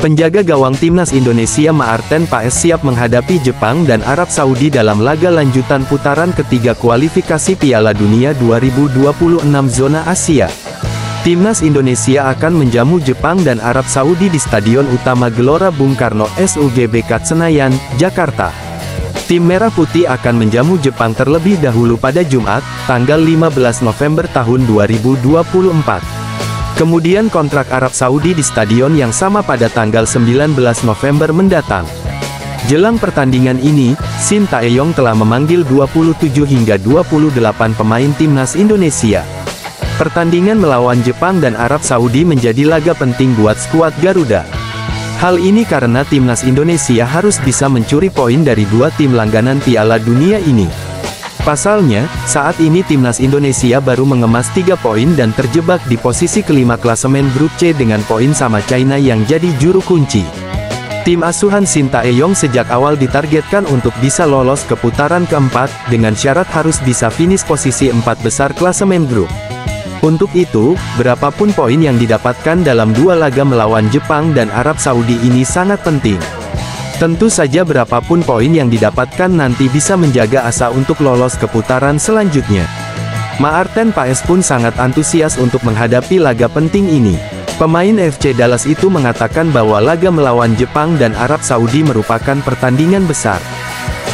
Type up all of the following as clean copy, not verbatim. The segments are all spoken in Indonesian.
Penjaga gawang timnas Indonesia Maarten Paes siap menghadapi Jepang dan Arab Saudi dalam laga lanjutan putaran ketiga kualifikasi Piala Dunia 2026 zona Asia. Timnas Indonesia akan menjamu Jepang dan Arab Saudi di Stadion Utama Gelora Bung Karno SUGBK Senayan, Jakarta. Tim Merah Putih akan menjamu Jepang terlebih dahulu pada Jumat, tanggal 15 November tahun 2024. Kemudian kontrak Arab Saudi di stadion yang sama pada tanggal 19 November mendatang. Jelang pertandingan ini, Shin Tae-yong telah memanggil 27 hingga 28 pemain timnas Indonesia. Pertandingan melawan Jepang dan Arab Saudi menjadi laga penting buat skuad Garuda. Hal ini karena timnas Indonesia harus bisa mencuri poin dari dua tim langganan Piala Dunia ini. Pasalnya, saat ini timnas Indonesia baru mengemas 3 poin dan terjebak di posisi kelima klasemen grup C dengan poin sama China yang jadi juru kunci. Tim asuhan Shin Tae-yong sejak awal ditargetkan untuk bisa lolos ke putaran keempat, dengan syarat harus bisa finish posisi 4 besar klasemen grup. Untuk itu, berapapun poin yang didapatkan dalam dua laga melawan Jepang dan Arab Saudi ini sangat penting. Tentu saja berapapun poin yang didapatkan nanti bisa menjaga asa untuk lolos ke putaran selanjutnya. Maarten Paes pun sangat antusias untuk menghadapi laga penting ini. Pemain FC Dallas itu mengatakan bahwa laga melawan Jepang dan Arab Saudi merupakan pertandingan besar.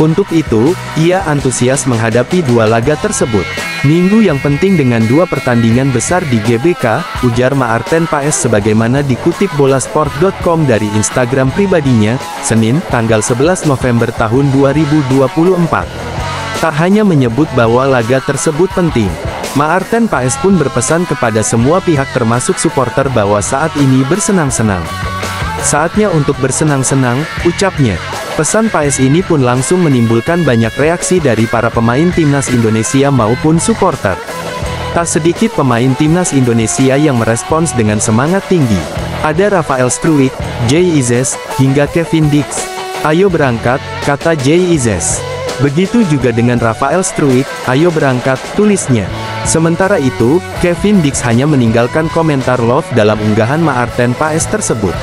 Untuk itu, ia antusias menghadapi dua laga tersebut. Minggu yang penting dengan dua pertandingan besar di GBK, ujar Maarten Paes sebagaimana dikutip bolasport.com dari Instagram pribadinya, Senin, tanggal 11 November tahun 2024. Tak hanya menyebut bahwa laga tersebut penting, Maarten Paes pun berpesan kepada semua pihak termasuk supporter bahwa saat ini bersenang-senang. Saatnya untuk bersenang-senang, ucapnya. Pesan Paes ini pun langsung menimbulkan banyak reaksi dari para pemain timnas Indonesia maupun supporter. Tak sedikit pemain timnas Indonesia yang merespons dengan semangat tinggi. Ada Rafael Struijk, Jay Izes, hingga Kevin Dix. "Ayo berangkat," kata Jay Izes. Begitu juga dengan Rafael Struijk, "Ayo berangkat," tulisnya. Sementara itu, Kevin Dix hanya meninggalkan komentar love dalam unggahan Maarten Paes tersebut.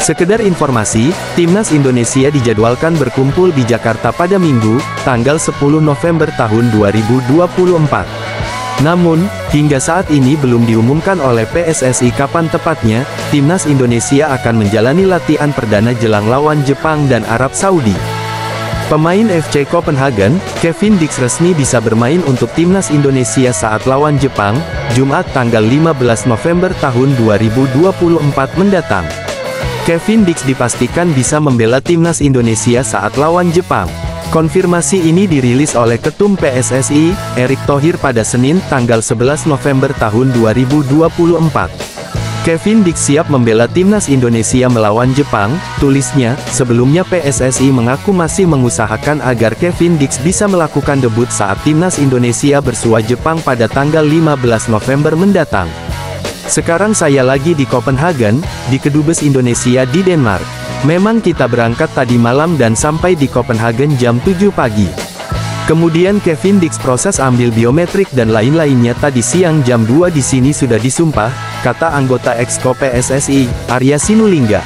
Sekedar informasi, timnas Indonesia dijadwalkan berkumpul di Jakarta pada Minggu, tanggal 10 November tahun 2024. Namun, hingga saat ini belum diumumkan oleh PSSI kapan tepatnya, timnas Indonesia akan menjalani latihan perdana jelang lawan Jepang dan Arab Saudi. Pemain FC Copenhagen, Kevin Dix resmi bisa bermain untuk timnas Indonesia saat lawan Jepang, Jumat tanggal 15 November tahun 2024 mendatang. Kevin Dix dipastikan bisa membela timnas Indonesia saat lawan Jepang. Konfirmasi ini dirilis oleh Ketum PSSI, Erick Thohir pada Senin, tanggal 11 November tahun 2024. Kevin Dix siap membela timnas Indonesia melawan Jepang, tulisnya. Sebelumnya PSSI mengaku masih mengusahakan agar Kevin Dix bisa melakukan debut saat timnas Indonesia bersua Jepang pada tanggal 15 November mendatang. "Sekarang saya lagi di Copenhagen, di Kedubes Indonesia di Denmark. Memang kita berangkat tadi malam dan sampai di Copenhagen jam 7 pagi. Kemudian Kevin Dix proses ambil biometrik dan lain-lainnya tadi siang jam 2 di sini sudah disumpah," kata anggota Exco PSSI, Arya Sinulinga.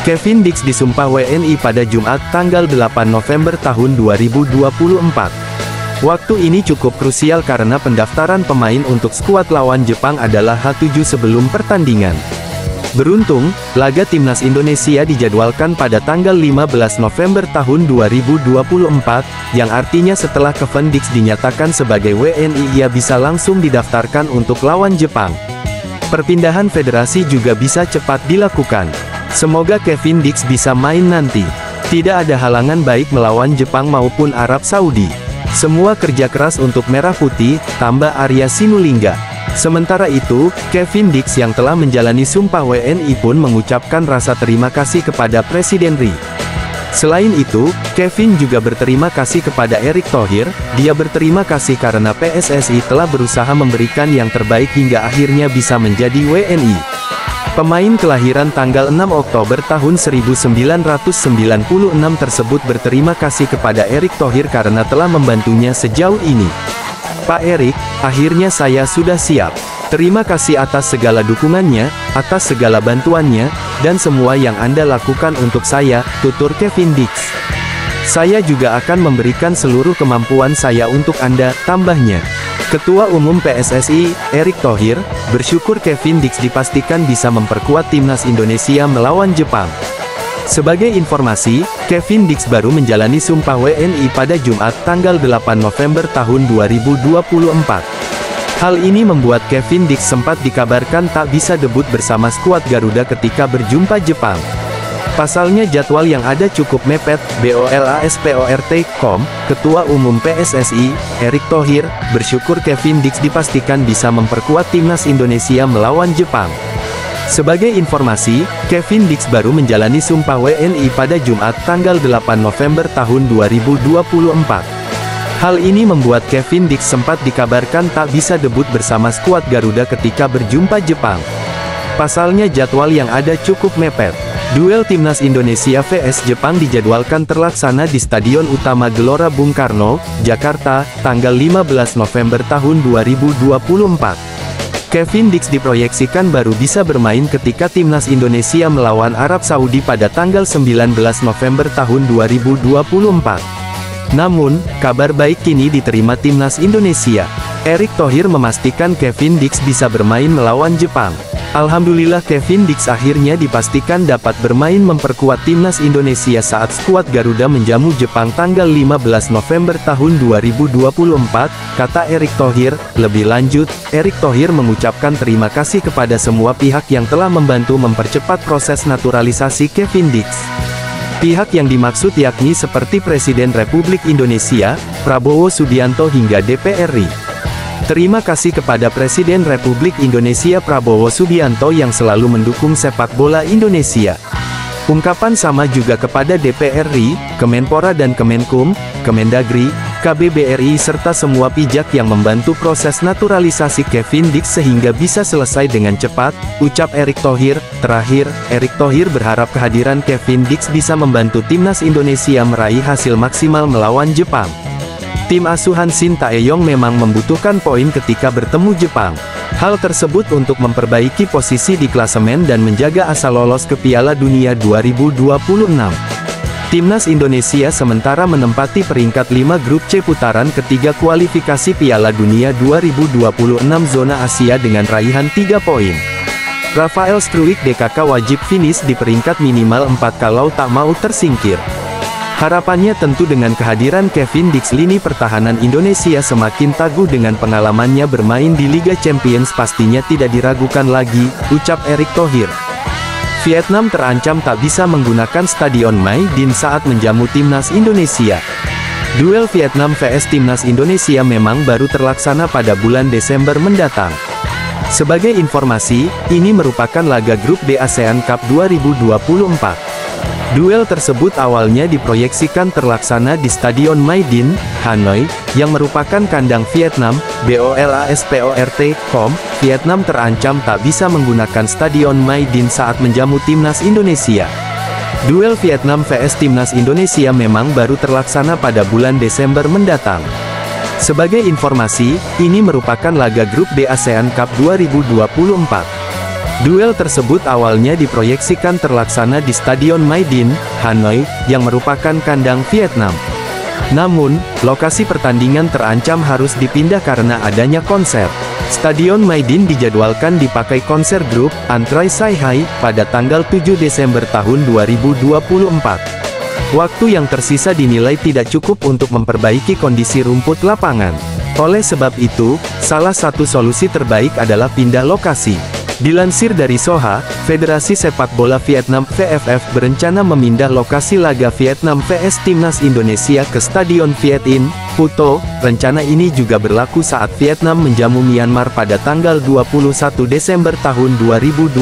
Kevin Dix disumpah WNI pada Jumat tanggal 8 November tahun 2024. Waktu ini cukup krusial karena pendaftaran pemain untuk skuad lawan Jepang adalah H7 sebelum pertandingan. Beruntung, laga timnas Indonesia dijadwalkan pada tanggal 15 November tahun 2024, yang artinya setelah Kevin Dix dinyatakan sebagai WNI ia bisa langsung didaftarkan untuk lawan Jepang. Perpindahan federasi juga bisa cepat dilakukan. Semoga Kevin Dix bisa main nanti. Tidak ada halangan baik melawan Jepang maupun Arab Saudi. Semua kerja keras untuk Merah Putih, tambah Arya Sinulinga. Sementara itu, Kevin Dix yang telah menjalani sumpah WNI pun mengucapkan rasa terima kasih kepada Presiden RI. Selain itu, Kevin juga berterima kasih kepada Erick Thohir. Dia berterima kasih karena PSSI telah berusaha memberikan yang terbaik hingga akhirnya bisa menjadi WNI. Pemain kelahiran tanggal 6 Oktober tahun 1996 tersebut berterima kasih kepada Erick Thohir karena telah membantunya sejauh ini. "Pak Erick, akhirnya saya sudah siap. Terima kasih atas segala dukungannya, atas segala bantuannya, dan semua yang Anda lakukan untuk saya, tutur Kevin Dix. Saya juga akan memberikan seluruh kemampuan saya untuk Anda, tambahnya. Ketua Umum PSSI, Erick Thohir, bersyukur Kevin Dix dipastikan bisa memperkuat timnas Indonesia melawan Jepang. Sebagai informasi, Kevin Dix baru menjalani Sumpah WNI pada Jumat tanggal 8 November tahun 2024. Hal ini membuat Kevin Dix sempat dikabarkan tak bisa debut bersama skuad Garuda ketika berjumpa Jepang. Pasalnya jadwal yang ada cukup mepet, BOLASPORT.com, Ketua Umum PSSI, Erick Thohir, bersyukur Kevin Dix dipastikan bisa memperkuat timnas Indonesia melawan Jepang. Sebagai informasi, Kevin Dix baru menjalani Sumpah WNI pada Jumat tanggal 8 November tahun 2024. Hal ini membuat Kevin Dix sempat dikabarkan tak bisa debut bersama skuad Garuda ketika berjumpa Jepang. Pasalnya jadwal yang ada cukup mepet. Duel Timnas Indonesia vs Jepang dijadwalkan terlaksana di Stadion Utama Gelora Bung Karno, Jakarta, tanggal 15 November tahun 2024. Kevin Dix diproyeksikan baru bisa bermain ketika Timnas Indonesia melawan Arab Saudi pada tanggal 19 November tahun 2024. Namun, kabar baik kini diterima Timnas Indonesia. Erick Thohir memastikan Kevin Dix bisa bermain melawan Jepang. Alhamdulillah Kevin Dix akhirnya dipastikan dapat bermain memperkuat Timnas Indonesia saat skuad Garuda menjamu Jepang tanggal 15 November tahun 2024, kata Erick Thohir. Lebih lanjut, Erick Thohir mengucapkan terima kasih kepada semua pihak yang telah membantu mempercepat proses naturalisasi Kevin Dix. Pihak yang dimaksud yakni seperti Presiden Republik Indonesia, Prabowo Subianto hingga DPR RI. Terima kasih kepada Presiden Republik Indonesia Prabowo Subianto yang selalu mendukung sepak bola Indonesia. Ungkapan sama juga kepada DPR RI, Kemenpora dan Kemenkum, Kemendagri, KBBRI serta semua pihak yang membantu proses naturalisasi Kevin Dix sehingga bisa selesai dengan cepat, ucap Erick Thohir. Terakhir, Erick Thohir berharap kehadiran Kevin Dix bisa membantu timnas Indonesia meraih hasil maksimal melawan Jepang. Tim asuhan Shin Tae-yong memang membutuhkan poin ketika bertemu Jepang. Hal tersebut untuk memperbaiki posisi di klasemen dan menjaga asa lolos ke Piala Dunia 2026. Timnas Indonesia sementara menempati peringkat 5 grup C putaran ketiga kualifikasi Piala Dunia 2026 zona Asia dengan raihan 3 poin. Rafael Struijk DKK wajib finish di peringkat minimal 4 kalau tak mau tersingkir. Harapannya tentu dengan kehadiran Kevin Dix lini pertahanan Indonesia semakin tangguh dengan pengalamannya bermain di Liga Champions pastinya tidak diragukan lagi, ucap Erick Thohir. Vietnam terancam tak bisa menggunakan Stadion Mai Dinh saat menjamu Timnas Indonesia. Duel Vietnam vs Timnas Indonesia memang baru terlaksana pada bulan Desember mendatang. Sebagai informasi, ini merupakan laga grup D ASEAN Cup 2024. Duel tersebut awalnya diproyeksikan terlaksana di Stadion Mai Dinh, Hanoi, yang merupakan kandang Vietnam. BOLASPORT.com, Vietnam terancam tak bisa menggunakan Stadion Mai Dinh saat menjamu Timnas Indonesia. Duel Vietnam vs Timnas Indonesia memang baru terlaksana pada bulan Desember mendatang. Sebagai informasi, ini merupakan laga grup D ASEAN Cup 2024. Duel tersebut awalnya diproyeksikan terlaksana di Stadion Mai Dinh, Hanoi, yang merupakan kandang Vietnam. Namun, lokasi pertandingan terancam harus dipindah karena adanya konser. Stadion Mai Dinh dijadwalkan dipakai konser grup Antrai Sai Hai pada tanggal 7 Desember tahun 2024. Waktu yang tersisa dinilai tidak cukup untuk memperbaiki kondisi rumput lapangan. Oleh sebab itu, salah satu solusi terbaik adalah pindah lokasi. Dilansir dari Soha, Federasi Sepak Bola Vietnam VFF berencana memindah lokasi laga Vietnam vs Timnas Indonesia ke Stadion VietInh, Phuto. Rencana ini juga berlaku saat Vietnam menjamu Myanmar pada tanggal 21 Desember tahun 2024.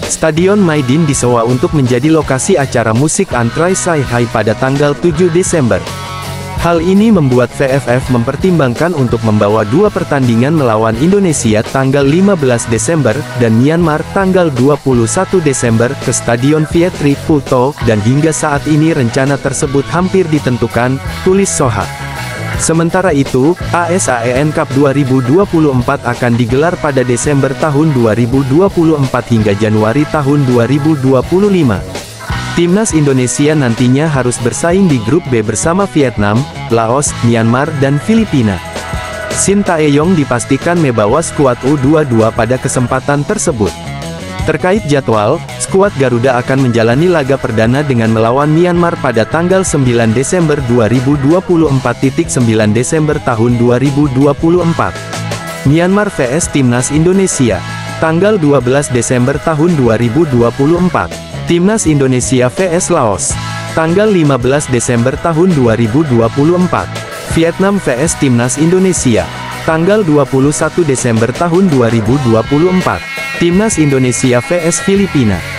Stadion Mai Dinh disewa untuk menjadi lokasi acara musik Antrai Sai Hai pada tanggal 7 Desember. Hal ini membuat VFF mempertimbangkan untuk membawa dua pertandingan melawan Indonesia tanggal 15 Desember, dan Myanmar tanggal 21 Desember, ke Stadion Viet Tri, Phuto, dan hingga saat ini rencana tersebut hampir ditentukan, tulis Soha. Sementara itu, ASEAN Cup 2024 akan digelar pada Desember tahun 2024 hingga Januari tahun 2025. Timnas Indonesia nantinya harus bersaing di grup B bersama Vietnam, Laos, Myanmar dan Filipina. Shin Tae-yong dipastikan membawa skuad U22 pada kesempatan tersebut. Terkait jadwal, skuad Garuda akan menjalani laga perdana dengan melawan Myanmar pada tanggal 9 Desember 2024. 9 Desember tahun 2024. Myanmar vs Timnas Indonesia. Tanggal 12 Desember tahun 2024. Timnas Indonesia vs Laos. Tanggal 15 Desember tahun 2024. Vietnam vs Timnas Indonesia. Tanggal 21 Desember tahun 2024. Timnas Indonesia vs Filipina.